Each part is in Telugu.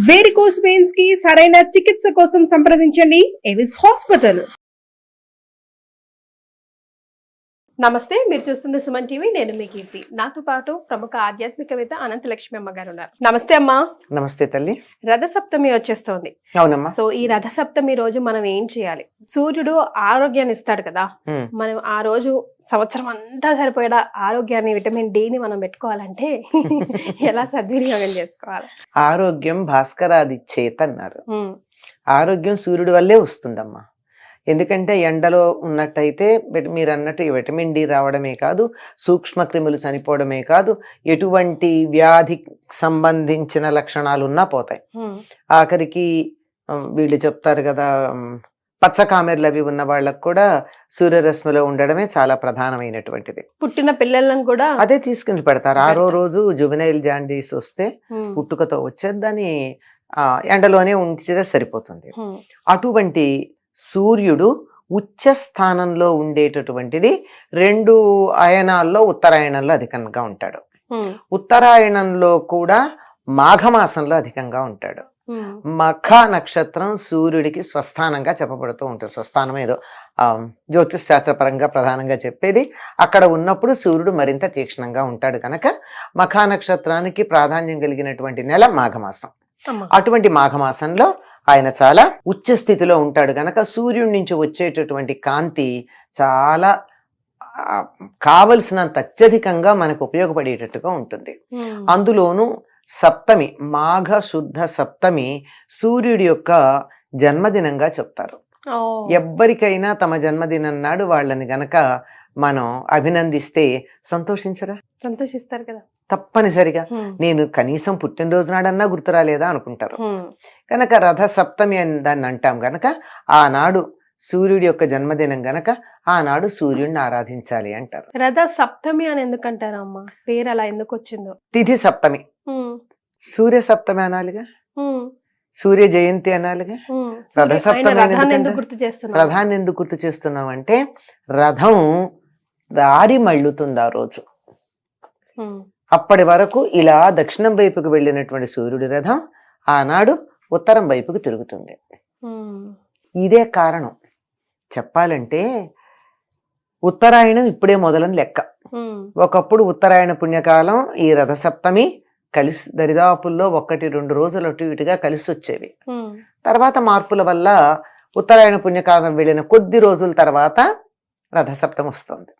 వేరికోస్ వెయిన్స్ కి సరైన చికిత్స కోసం సంప్రదించండి ఎవిస్ హాస్పిటల్. నమస్తే, మీరు చూస్తుంది సుమన్ టీవీ. నేను మీ కీర్తి. నాతో పాటు ప్రముఖ ఆధ్యాత్మికవేత్త అనంతలక్ష్మి అమ్మ గారు ఉన్నారు. నమస్తే అమ్మా. నమస్తే తల్లి. రథసప్తమి వచ్చేస్తోంది. అవునమ్మా. సో ఈ రథసప్తమి రోజు మనం ఏం చేయాలి? సూర్యుడు ఆరోగ్యాన్ని ఇస్తాడు కదా, మనం ఆ రోజు సంవత్సరం అంతా సరిపోయేలా ఆరోగ్యాన్ని, విటమిన్ డి మనం పెట్టుకోవాలంటే ఎలా సద్వినియోగం చేసుకోవాలి? ఆరోగ్యం భాస్కరాది చేత అన్నారు. ఆరోగ్యం సూర్యుడి వల్లే వస్తుందమ్మా. ఎందుకంటే ఎండలో ఉన్నట్టయితే మీరు అన్నట్టు విటమిన్ డి రావడమే కాదు, సూక్ష్మ క్రిములు చనిపోవడమే కాదు, ఎటువంటి వ్యాధి సంబంధించిన లక్షణాలు ఉన్నా పోతాయి. ఆఖరికి వీళ్ళు చెప్తారు కదా, పచ్చకామెర్లు అవి ఉన్న వాళ్ళకు కూడా సూర్యరశ్మిలో ఉండడమే చాలా ప్రధానమైనటువంటిది. పుట్టిన పిల్లలను కూడా అదే తీసుకుని పెడతారు. 6వ రోజు జువెనైల్ జాండీస్ వస్తే పుట్టుకతో వచ్చేది, దాన్ని ఎండలోనే ఉంచితే సరిపోతుంది. అటువంటి సూర్యుడు ఉచ్చ స్థానంలో ఉండేటటువంటిది 2 అయనాల్లో ఉత్తరాయణంలో అధికంగా ఉంటాడు. ఉత్తరాయణంలో కూడా మాఘమాసంలో అధికంగా ఉంటాడు. మఖ నక్షత్రం సూర్యుడికి స్వస్థానంగా చెప్పబడుతూ ఉంటుంది. స్వస్థానం ఏదో జ్యోతిష్ శాస్త్రపరంగా ప్రధానంగా చెప్పేది. అక్కడ ఉన్నప్పుడు సూర్యుడు మరింత తీక్షణంగా ఉంటాడు కనుక మఖా నక్షత్రానికి ప్రాధాన్యం కలిగినటువంటి నెల మాఘమాసం. అటువంటి మాఘమాసంలో ఆయన చాలా ఉచ్చ స్థితిలో ఉంటాడు కనుక సూర్యుడి నుంచి వచ్చేటటువంటి కాంతి చాలా కావలసినంత అత్యధికంగా మనకు ఉపయోగపడేటట్టుగా ఉంటుంది. అందులోనూ సప్తమి, మాఘ శుద్ధ సప్తమి సూర్యుడి యొక్క జన్మదినంగా చెప్తారు. ఎవ్వరికైనా తమ జన్మదినం నాడు వాళ్ళని గనక మనం అభినందిస్తే సంతోషిస్తారు కదా, తప్పనిసరిగా. నేను కనీసం పుట్టినరోజు నాడన్నా గుర్తు రాలేదా అనుకుంటారు. కనుక రథ సప్తమి అని దాన్ని అంటాం గనక ఆనాడు సూర్యుడి యొక్క జన్మదినం గనక ఆనాడు సూర్యుడిని ఆరాధించాలి అంటారు. రథ సప్తమి అని ఎందుకంటారు అమ్మా? పేరు అలా ఎందుకు వచ్చిందో? తిథి సప్తమి, సూర్య సప్తమి అనాలిగా, సూర్య జయంతి అనాలిగా. రథ సప్తమి రథాన్ని ఎందుకు గుర్తు చేస్తున్నాం అంటే రథం దారి మళ్ళుతుంది ఆ రోజు. అప్పటి వరకు ఇలా దక్షిణం వైపుకు వెళ్ళినటువంటి సూర్యుడి రథం ఆనాడు ఉత్తరం వైపుకు తిరుగుతుంది. ఇదే కారణం. చెప్పాలంటే ఉత్తరాయణం ఇప్పుడే మొదలని లెక్క. ఒకప్పుడు ఉత్తరాయణ పుణ్యకాలం ఈ రథసప్తమి కలిసి దరిదాపుల్లో 1-2 రోజులు అటు ఇటుగా కలిసి వచ్చేవి. తర్వాత మార్పుల వల్ల ఉత్తరాయణ పుణ్యకాలం వెళ్ళిన కొద్ది రోజుల తర్వాత రథసప్తమి వస్తుంది.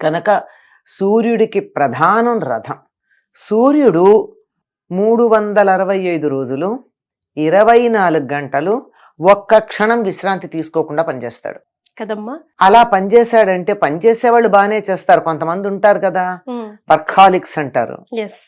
కనుక సూర్యుడికి ప్రధానం రథం. సూర్యుడు 365 రోజులు 24 గంటలు ఒక్క క్షణం విశ్రాంతి తీసుకోకుండా పనిచేస్తాడు కదమ్మా. అలా పనిచేశాడంటే పనిచేసేవాళ్ళు బాగానే చేస్తారు. కొంతమంది ఉంటారు కదా, వర్కాలిక్స్ అంటారు,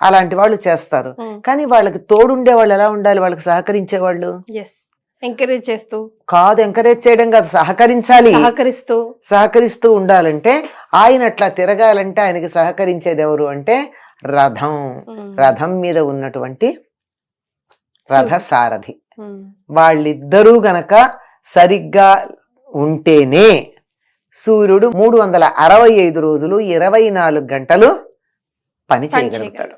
అలాంటి వాళ్ళు చేస్తారు. కానీ వాళ్ళకి తోడుండే వాళ్ళు ఎలా ఉండాలి? వాళ్ళకి సహకరించేవాళ్ళు ఎంకరేజ్ చేస్తూ కాదు, ఎంకరేజ్ చేయడం కాదు, సహకరించాలి. సహకరిస్తూ ఉండాలంటే ఆయన అట్లా తిరగాలంటే ఆయనకి సహకరించేది ఎవరు అంటే రథం. రథం మీద ఉన్నటువంటి రథసారథి. వాళ్ళిద్దరూ గనక సరిగ్గా ఉంటేనే సూర్యుడు 365 రోజులు 24 గంటలు పని చేయగలుగుతాడు.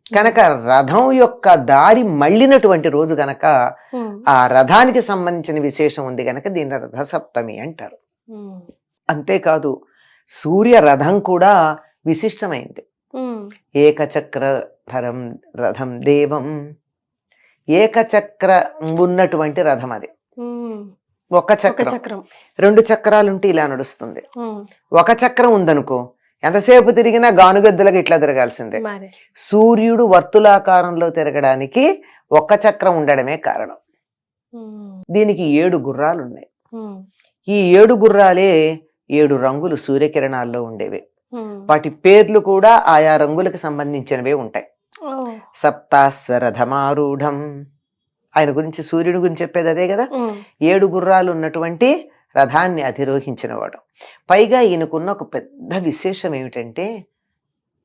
కనుక రథం యొక్క దారి మళ్ళినటువంటి రోజు గనక ఆ రథానికి సంబంధించిన విశేషం ఉంది గనక దీని రథసప్తమి అంటారు. అంతేకాదు సూర్య రథం కూడా విశిష్టమైంది. ఏకచక్రధరం రథం దేవం. ఏకచక్ర ఉన్నటువంటి రథం అది. ఒక చక్రం, 2 చక్రాలుంటే ఇలా నడుస్తుంది. ఒక చక్రం ఉందనుకో, ఎంతసేపు తిరిగినా గానుగద్దులుగా ఇట్లా తిరగాల్సిందే. సూర్యుడు వర్తులాకారంలో తిరగడానికి ఒక్క చక్రం ఉండడమే కారణం. దీనికి 7 గుర్రాలు ఉన్నాయి. ఈ 7 గుర్రాలే 7 రంగులు సూర్యకిరణాల్లో ఉండేవి. వాటి పేర్లు కూడా ఆయా రంగులకు సంబంధించినవే ఉంటాయి. సప్తాశ్వరథమారూఢం, ఆయన గురించి సూర్యుడి గురించి చెప్పేది అదే కదా. 7 గుర్రాలు ఉన్నటువంటి రథాన్ని అధిరోహించినవాడు. పైగా ఈయనకున్న ఒక పెద్ద విశేషం ఏమిటంటే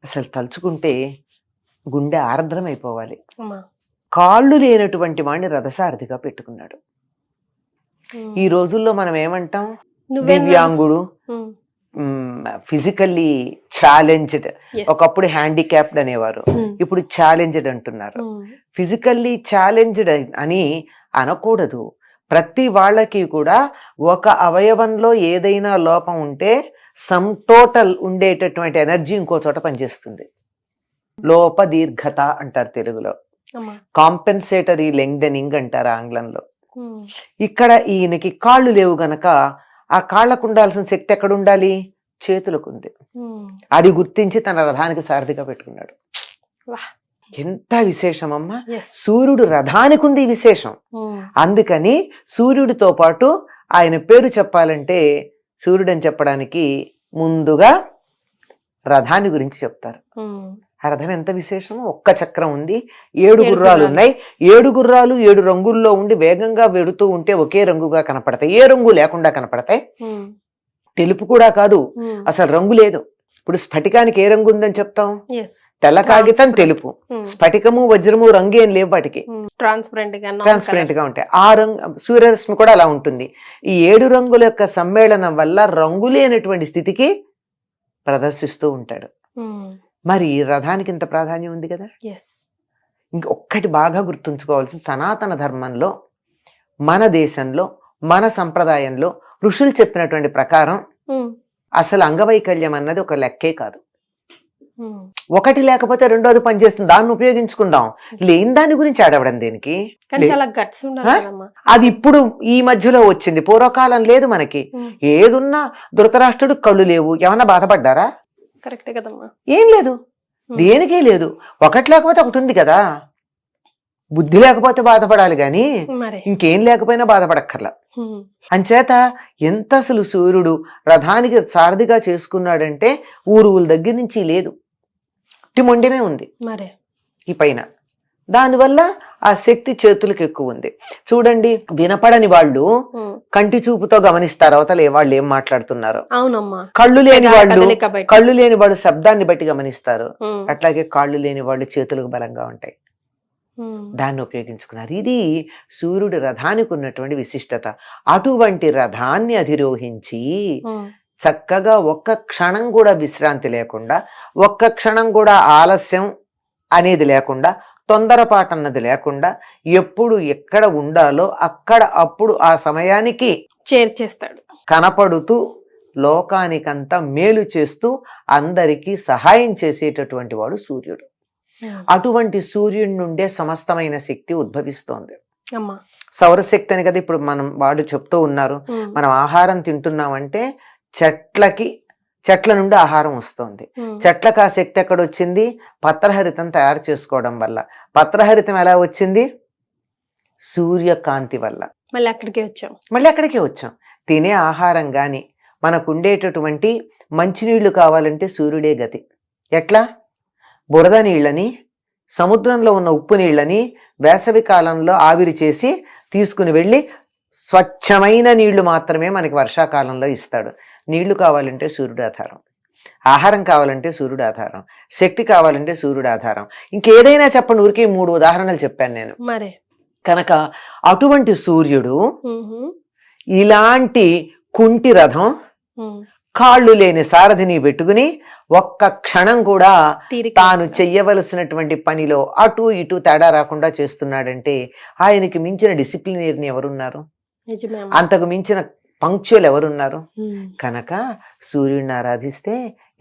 అసలు తలుచుకుంటే గుండె ఆర్ద్రమైపోవాలి. కాళ్ళు లేనటువంటి వాడిని రథసారథిగా పెట్టుకున్నాడు. ఈ రోజుల్లో మనం ఏమంటాం? దివ్యాంగుడు, ఫిజికల్లీ ఛాలెంజ్డ్, Yes. ఒకప్పుడు హ్యాండిక్యాప్డ్ అనేవారు, ఇప్పుడు ఛాలెంజ్డ్ అంటున్నారు. ఫిజికల్లీ ఛాలెంజ్డ్ అని అనకూడదు. ప్రతి వాళ్ళకి కూడా ఒక అవయవంలో ఏదైనా లోపం ఉంటే సమ్ టోటల్ ఉండేటటువంటి ఎనర్జీ ఇంకో చోట పనిచేస్తుంది. లోప దీర్ఘత అంటారు తెలుగులో, కాంపెన్సేటరీ లెంగ్దెనింగ్ అంటారు ఆంగ్లంలో. ఇక్కడ ఈయనకి కాళ్ళు లేవు గనక ఆ కాళ్ళకు ఉండాల్సిన శక్తి ఎక్కడ ఉండాలి? చేతులకు ఉంది. అది గుర్తించి తన రథానికి సారథిగా పెట్టుకున్నాడు. ఎంత విశేషమమ్మా! సూర్యుడు రథానికి ఉంది విశేషం. అందుకని సూర్యుడితో పాటు ఆయన పేరు చెప్పాలంటే సూర్యుడు అని చెప్పడానికి ముందుగా రథాన్ని గురించి చెప్తారు. ఆ రథం ఎంత విశేషమో, ఒక్క చక్రం ఉంది, 7 గుర్రాలు ఉన్నాయి. 7 గుర్రాలు 7 రంగుల్లో ఉండి వేగంగా వెడుతూ ఉంటే ఒకే రంగుగా కనపడతాయి, ఏ రంగు లేకుండా కనపడతాయి. తెలుపు కూడా కాదు, అసలు రంగు లేదు. ఇప్పుడు స్ఫటికానికి ఏ రంగు ఉందని చెప్తాం? తెల్ల కాగితం తెలుపు, స్ఫటికము వజ్రము రంగు ఏం లేవు వాటికి, ట్రాన్స్పరెంట్ గా ఉంటాయి. ఆ రంగు సూర్యరశ్మి కూడా అలా ఉంటుంది. ఈ 7 రంగుల యొక్క సమ్మేళనం వల్ల రంగు లేనటువంటి స్థితికి ప్రదర్శిస్తూ ఉంటాడు. మరి రథానికి ఇంత ప్రాధాన్యం ఉంది కదా. ఇంకొక్కటి బాగా గుర్తుంచుకోవాల్సిన, సనాతన ధర్మంలో, మన దేశంలో, మన సంప్రదాయంలో ఋషులు చెప్పినటువంటి ప్రకారం అసలు అంగవైకల్యం అన్నది ఒక లెక్కే కాదు. ఒకటి లేకపోతే రెండోది పనిచేస్తుంది, దాన్ని ఉపయోగించుకుందాం. లేని దాని గురించి ఆడవడం దేనికి? అది ఇప్పుడు ఈ మధ్యలో వచ్చింది, పూర్వకాలం లేదు మనకి. ఏదున్నా ధృతరాష్ట్రుడు కళ్ళు లేవు, ఏమన్నా బాధపడ్డారా? కరెక్టే కదమ్మా. ఏం లేదు, దేనికే లేదు. ఒకటి లేకపోతే ఒకటి ఉంది కదా. బుద్ధి లేకపోతే బాధపడాలి గాని ఇంకేం లేకపోయినా బాధపడక్కర్లా. అంచేత ఎంత అసలు సూర్యుడు రథానికి సారథిగా చేసుకున్నాడంటే ఊరువుల దగ్గర నుంచి లేదు, మొండెమే ఉంది ఈ పైన. దానివల్ల ఆ శక్తి చేతులకు ఎక్కువ ఉంది. చూడండి, వినపడని వాళ్ళు కంటి చూపుతో గమనిస్తారు అవతల వాళ్ళు ఏం మాట్లాడుతున్నారు. కళ్ళు లేని వాళ్ళు శబ్దాన్ని బట్టి గమనిస్తారు. అట్లాగే కాళ్ళు లేని వాళ్ళు చేతులకు బలంగా ఉంటాయి, దాన్ని ఉపయోగించుకున్నారు. ఇది సూర్యుడు రథానికి ఉన్నటువంటి విశిష్టత. అటువంటి రథాన్ని అధిరోహించి చక్కగా ఒక్క క్షణం కూడా విశ్రాంతి లేకుండా, ఒక్క క్షణం కూడా ఆలస్యం అనేది లేకుండా, తొందరపాటు అన్నది లేకుండా, ఎప్పుడు ఎక్కడ ఉండాలో అక్కడ అప్పుడు ఆ సమయానికి చేర్చేస్తాడు. కనపడుతూ లోకానికంతా మేలు చేస్తూ అందరికీ సహాయం చేసేటటువంటి వాడు సూర్యుడు. అటువంటి సూర్యుడి నుండే సమస్తమైన శక్తి ఉద్భవిస్తోంది. సౌరశక్తి అని కదా ఇప్పుడు వాడు చెప్తూ ఉన్నారు. మనం ఆహారం తింటున్నామంటే చెట్ల నుండి ఆహారం వస్తుంది. చెట్లకు ఆ శక్తి ఎక్కడొచ్చింది? పత్రహరితం తయారు చేసుకోవడం వల్ల. పత్రహరితం ఎలా వచ్చింది? సూర్యకాంతి వల్ల. మళ్ళీ అక్కడికే వచ్చాం. తినే ఆహారం గాని, మనకు ఉండేటటువంటి మంచినీళ్లు కావాలంటే సూర్యుడే గతి. ఎట్లా? బురద నీళ్ళని, సముద్రంలో ఉన్న ఉప్పు నీళ్ళని వేసవి కాలంలో ఆవిరి చేసి తీసుకుని వెళ్ళి స్వచ్ఛమైన నీళ్లు మాత్రమే మనకి వర్షాకాలంలో ఇస్తాడు. నీళ్లు కావాలంటే సూర్యుడు ఆధారం, ఆహారం కావాలంటే సూర్యుడు ఆధారం, శక్తి కావాలంటే సూర్యుడు ఆధారం. ఇంకేదైనా చెప్పండి, ఊరికే 3 ఉదాహరణలు చెప్పాను నేను. కనుక అటువంటి సూర్యుడు ఇలాంటి కుంటి రథం, కాళ్ళు లేని సారథిని పెట్టుకుని ఒక్క క్షణం కూడా తాను చెయ్యవలసినటువంటి పనిలో అటు ఇటు తేడా రాకుండా చేస్తున్నాడంటే ఆయనకి మించిన డిసిప్లినరీని ఎవరున్నారు? అంతకు మించిన పంక్చువల్ ఎవరున్నారు? కనుక సూర్యుడిని ఆరాధిస్తే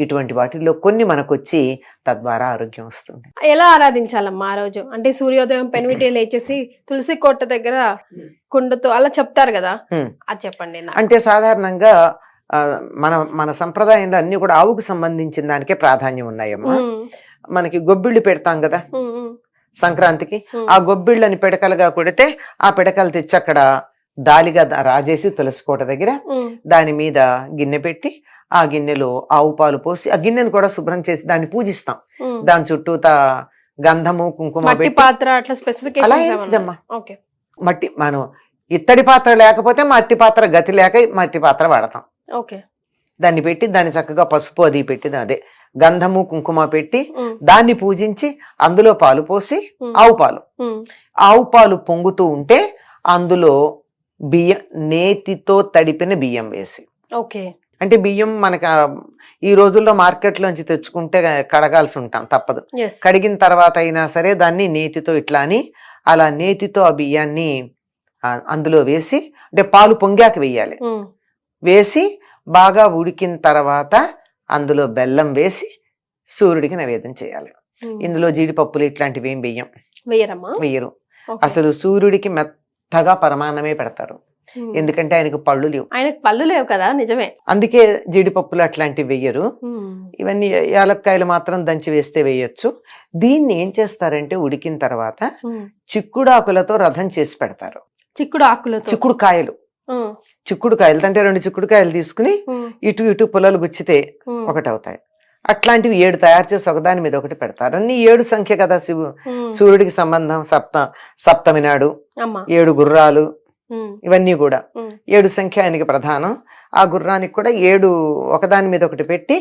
ఇటువంటి వాటిల్లో కొన్ని మనకొచ్చి తద్వారా ఆరోగ్యం వస్తుంది. ఎలా ఆరాధించాలమ్మా ఆ రోజు? అంటే సూర్యోదయం పెనివిటి లేచేసి తులసి కోట దగ్గర కుండతో అలా చెప్తారు కదా, అది చెప్పండి. అంటే సాధారణంగా మన సంప్రదాయంలో అన్ని కూడా ఆవుకు సంబంధించిన దానికే ప్రాధాన్యం ఉన్నాయమ్మా. మనకి గొబ్బిళ్ళు పెడతాం కదా సంక్రాంతికి, ఆ గొబ్బిళ్ళని పిడకలుగా కొడితే ఆ పిడకలు తెచ్చి అక్కడ దాలిగా రాజేసి తులసికోట దగ్గర దాని మీద గిన్నె పెట్టి ఆ గిన్నెలో ఆవు పాలు పోసి ఆ గిన్నెను కూడా శుభ్రం చేసి దాన్ని పూజిస్తాం. దాని చుట్టూత గంధము కుంకుమ పెట్టి. అలా ఏంటమ్మా, మట్టి మనం ఇత్తడి పాత్ర లేకపోతే మట్టి పాత్ర గతి లేక మట్టి పాత్ర వాడతాం. దాన్ని పెట్టి దాన్ని చక్కగా పసుపు అది పెట్టి అదే గంధము కుంకుమ పెట్టి దాన్ని పూజించి అందులో పాలు పోసి ఆవు పాలు పొంగుతూ ఉంటే అందులో నేతితో తడిపిన బియ్యం వేసి, అంటే బియ్యం మనకు ఈ రోజుల్లో మార్కెట్లోంచి తెచ్చుకుంటే కడగాల్సి ఉంటాం, తప్పదు. Yes. కడిగిన తర్వాత అయినా సరే దాన్ని నేతితో ఇట్లా అని అలా నేతితో ఆ బియ్యాన్ని అందులో వేసి, అంటే పాలు పొంగాక వేయాలి, వేసి బాగా ఉడికిన తర్వాత అందులో బెల్లం వేసి సూర్యుడికి నైవేద్యం చేయాలి. ఇందులో జీడిపప్పులు ఇట్లాంటివి ఏం వేయరు. అసలు సూర్యుడికి మెత్తగా పరమాన్నమే పెడతారు, ఎందుకంటే ఆయనకు పళ్ళు లేవు కదా, నిజమే. అందుకే జీడిపప్పులు అట్లాంటివి వెయ్యరు. ఇవన్నీ యాలక్కాయలు మాత్రం దంచి వేస్తే వేయొచ్చు. దీన్ని ఏం చేస్తారంటే ఉడికిన తర్వాత చిక్కుడాకులతో రథం చేసి పెడతారు. చిక్కుడుకాయలు అంటే 2 చిక్కుడుకాయలు తీసుకుని ఇటు ఇటు పుల్లలు గుచ్చితే ఒకటవుతాయి. అట్లాంటివి 7 తయారు చేసి ఒకదాని మీద ఒకటి పెడతారు. అన్ని 7 సంఖ్య కదా సూర్యుడికి సంబంధం. సప్తమి నాడు 7 గుర్రాలు, ఇవన్నీ కూడా 7 సంఖ్య ఆయనకి ప్రధానం. ఆ గుర్రానికి కూడా 7 ఒకదాని మీద ఒకటి పెట్టి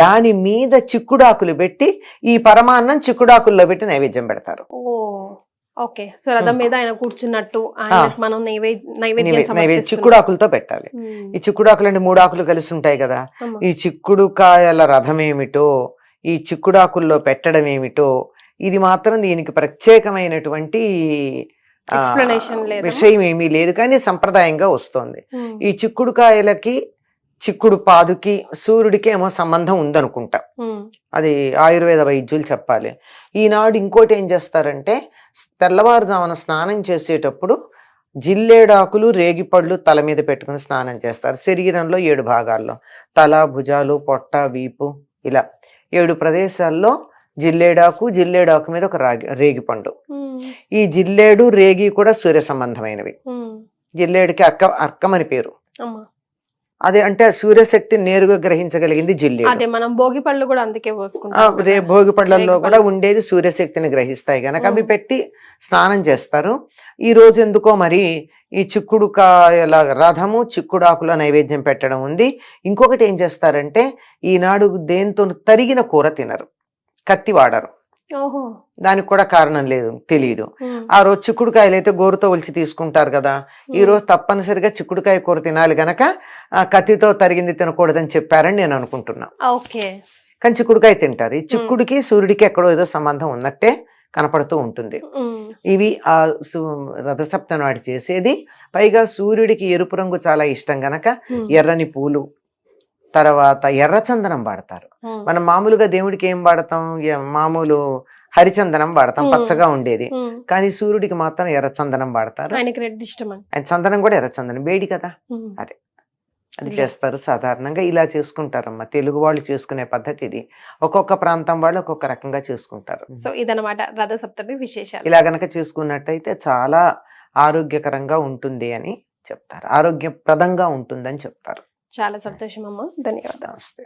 దాని మీద చిక్కుడాకులు పెట్టి ఈ పరమాన్నం చిక్కుడాకుల్లో పెట్టి నైవేద్యం పెడతారు. ఓకే, సో రథం మీద ఆయన కూర్చున్నట్టు మనం నైవేద్యం చిక్కుడాకులతో పెట్టాలి. ఈ చిక్కుడాకులు అంటే 3 ఆకులు కలిసి ఉంటాయి కదా, ఈ చిక్కుడుకాయల రథం ఏమిటో, ఈ చిక్కుడాకుల్లో పెట్టడం ఏమిటో, ఇది మాత్రం దీనికి ప్రత్యేకమైనటువంటి విషయం ఏమీ లేదు, కానీ సంప్రదాయంగా వస్తోంది. ఈ చిక్కుడుకాయలకి చిక్కుడు పాదుకి సూర్యుడికి ఏమో సంబంధం ఉందనుకుంటా, అది ఆయుర్వేద వైద్యులు చెప్పాలి. ఈనాడు ఇంకోటి ఏం చేస్తారంటే తెల్లవారుజామున స్నానం చేసేటప్పుడు జిల్లేడాకులు రేగిపళ్ళు తల మీద పెట్టుకుని స్నానం చేస్తారు. శరీరంలో 7 భాగాల్లో తల, భుజాలు, పొట్ట, వీపు, ఇలా 7 ప్రదేశాల్లో జిల్లేడాకు మీద ఒక రేగిపండు. ఈ జిల్లేడు రేగి కూడా సూర్య సంబంధమైనవి. జిల్లేడుకి అర్కమని పేరు. అదే అంటే సూర్యశక్తి నేరుగా గ్రహించగలిగింది జిల్లేడు. మనం భోగి పళ్ళు కూడా అందుకే భోగి పళ్ళల్లో కూడా ఉండేది సూర్యశక్తిని గ్రహిస్తాయి గనక అవి పెట్టి స్నానం చేస్తారు. ఈ రోజు ఎందుకో మరి ఈ చిక్కుడుకాయల రథము చిక్కుడాకుల నైవేద్యం పెట్టడం ఉంది. ఇంకొకటి ఏం చేస్తారంటే ఈనాడు దేంతో తరిగిన కూర తినరు, కత్తి వాడరు. దానికి కూడా కారణం లేదు, తెలియదు. ఆ రోజు చిక్కుడుకాయలు అయితే గోరుతో ఒలిచి తీసుకుంటారు కదా, ఈ రోజు తప్పనిసరిగా చిక్కుడుకాయ కూర తినాలి గనక కత్తితో తరిగింది తినకూడదని చెప్పారని నేను అనుకుంటున్నా. కానీ చిక్కుడుకాయ తింటారు. ఈ చిక్కుడికి సూర్యుడికి ఎక్కడో ఏదో సంబంధం ఉన్నట్టే కనపడుతూ ఉంటుంది. ఇవి ఆ రథసప్తమి నాడు చేసేది. పైగా సూర్యుడికి ఎరుపు రంగు చాలా ఇష్టం గనక ఎర్రని పూలు, తర్వాత ఎర్రచందనం వాడతారు. మనం మామూలుగా దేవుడికి ఏం వాడతాం, మామూలు హరిచందనం వాడతాం, పచ్చగా ఉండేది. కానీ సూర్యుడికి మాత్రం ఎర్రచందనం వాడతారు. ఆయన చందనం కూడా ఎర్రచందనం, వేడి కదా, అది చేస్తారు. సాధారణంగా ఇలా చేసుకుంటారమ్మా. తెలుగు వాళ్ళు చేసుకునే పద్ధతి ఇది. ఒక్కొక్క ప్రాంతం వాళ్ళు ఒక్కొక్క రకంగా చేసుకుంటారు. సో ఇదన్నమాట రథసప్తమి విశేషాలు. ఇలా గనక చేసుకున్నట్టయితే చాలా ఆరోగ్యకరంగా ఉంటుంది అని చెప్తారు, ఆరోగ్యప్రదంగా ఉంటుందని చెప్తారు. చాలా సంతోషం అమ్మా, ధన్యవాదాలు. నమస్తే.